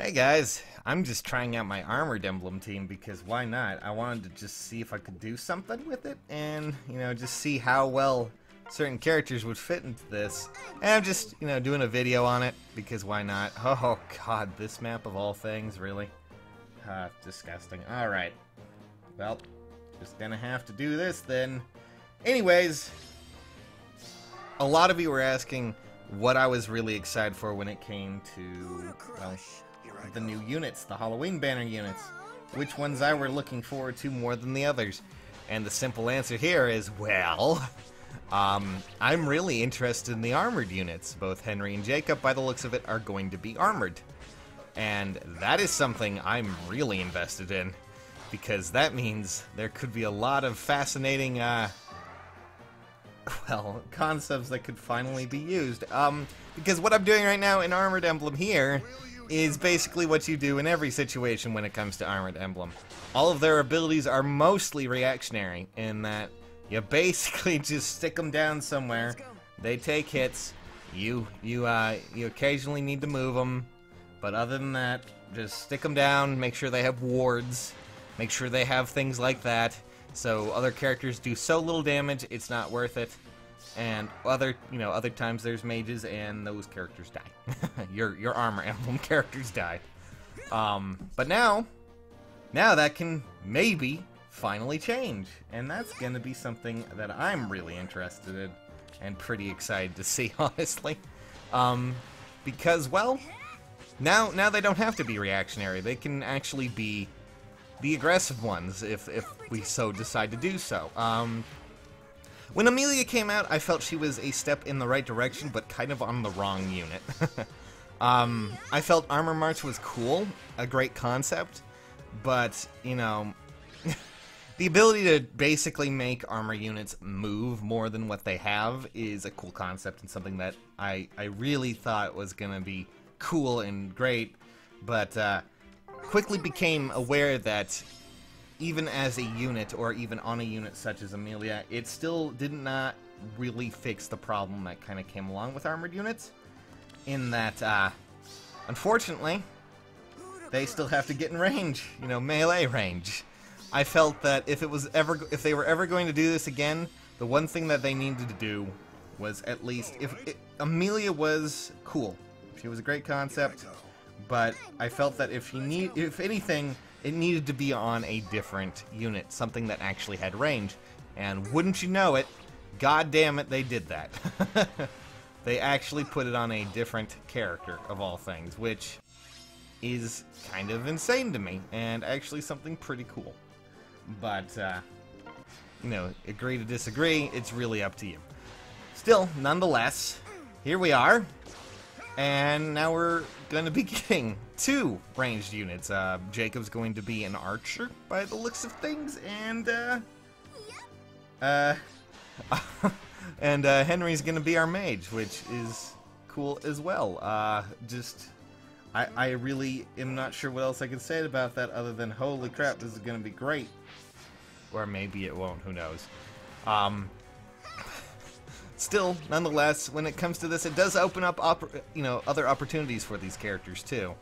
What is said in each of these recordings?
Hey guys, I'm just trying out my Armored Emblem team because why not? I wanted to just see if I could do something with it and, just see how well certain characters would fit into this. And I'm just, doing a video on it because why not? Oh god, this map of all things, really? Disgusting. Alright. Well, just gonna have to do this then. Anyways, a lot of you were asking what I was really excited for when it came to, well, the new units, the Halloween banner units. Which ones I were looking forward to more than the others. And the simple answer here is, well, I'm really interested in the armored units. Both Henry and Jacob, by the looks of it, are going to be armored. And that is something I'm really invested in. Because that means there could be a lot of fascinating, concepts that could finally be used. Because what I'm doing right now in Armored Emblem here is basically what you do in every situation when it comes to Armored Emblem. All of their abilities are mostly reactionary in that you basically just stick them down somewhere, they take hits, you occasionally need to move them, but other than that, just stick them down, make sure they have wards, make sure they have things like that, so other characters do so little damage, it's not worth it. And other times there's mages and those characters die. your Armor Emblem characters die. But now that can maybe finally change. And that's gonna be something that I'm really interested in and pretty excited to see, honestly. Because, well, now they don't have to be reactionary. They can actually be the aggressive ones if we so decide to do so. When Amelia came out, I felt she was a step in the right direction, but kind of on the wrong unit. I felt Armor March was cool, a great concept, but, the ability to basically make armor units move more than what they have is a cool concept and something that I really thought was going to be cool and great, but quickly became aware that even as a unit, or even on a unit such as Amelia, it still did not really fix the problem that kind of came along with armored units, in that, unfortunately, they still have to get in range, melee range. I felt that if they were ever going to do this again, the one thing that they needed to do was at least, Amelia was cool, she was a great concept, but I felt that if anything, it needed to be on a different unit, something that actually had range. And wouldn't you know it, god damn it, they did that. They actually put it on a different character, of all things, which is kind of insane to me, and actually something pretty cool. But, agree to disagree, it's really up to you. Still, nonetheless, here we are. And now we're going to be getting 2 ranged units. Jacob's going to be an archer by the looks of things, and Henry's going to be our mage, which is cool as well. I really am not sure what else I can say about that other than holy crap, this is going to be great. Or maybe it won't, who knows. Still, nonetheless, when it comes to this, it does open up, other opportunities for these characters too.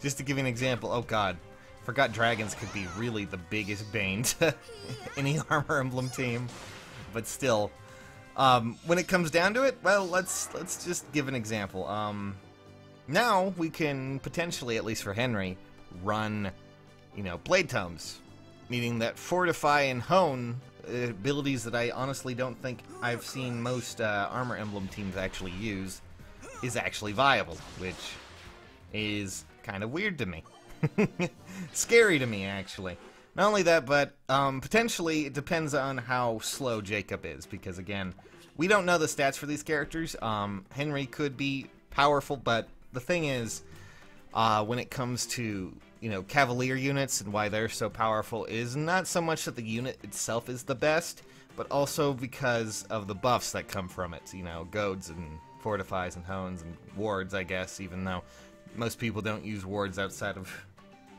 Just to give you an example, oh god, forgot dragons could be really the biggest bane to any Armor Emblem team. But still, when it comes down to it, well, let's just give an example. Now we can potentially, at least for Henry, run, blade tomes, meaning that fortify and hone. Abilities that I honestly don't think I've seen most Armor Emblem teams actually use is actually viable, which is kind of weird to me. Scary to me, actually. Not only that, but potentially it depends on how slow Jacob is, because again, we don't know the stats for these characters. Henry could be powerful, but the thing is, when it comes to Cavalier units and why they're so powerful is not so much that the unit itself is the best, but also because of the buffs that come from it. GOADs and fortifies and hones and wards, I guess, even though most people don't use wards outside of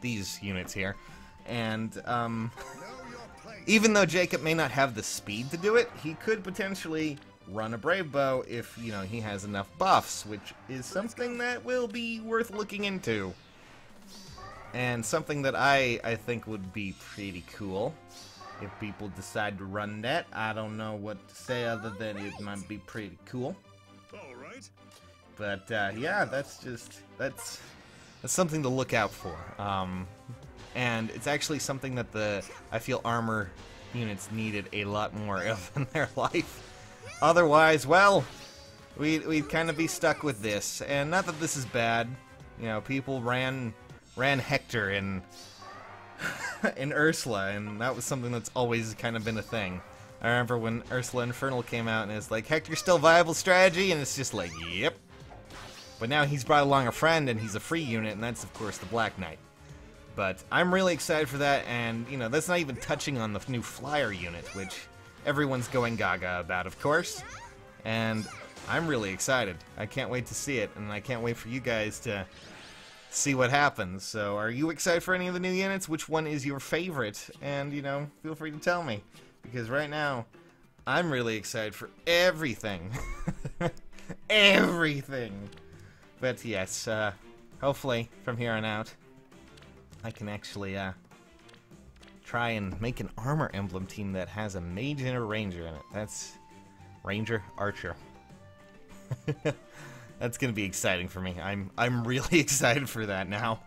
these units here. And, even though Jacob may not have the speed to do it, he could potentially run a Brave Bow if, you know, he has enough buffs, which is something that will be worth looking into. And something that I think would be pretty cool if people decide to run that. I don't know what to say other than it might be pretty cool. All right. But yeah, that's something to look out for. And it's actually something that I feel armor units needed a lot more of in their life. Otherwise, well, we'd kind of be stuck with this. And not that this is bad. You know, people ran HECTOR in Ursula, and that was something that's always kind of been a thing. I remember when Ursula Infernal came out, and it's like, HECTOR's still a viable strategy, and it's just like, yep. But now he's brought along a friend, and he's a free unit, and that's, of course, the Black Knight. But I'm really excited for that, and, you know, that's not even touching on the new Flyer unit, which everyone's going gaga about, of course. And I'm really excited. I can't wait to see it, and I can't wait for you guys to see what happens. So, are you excited for any of the new units? Which one is your favorite? And, you know, feel free to tell me. Because right now, I'm really excited for everything. Everything! But yes, hopefully, from here on out, I can actually, try and make an Armor Emblem team that has a mage and a ranger in it. That's Ranger Archer. That's gonna be exciting for me. I'm really excited for that now.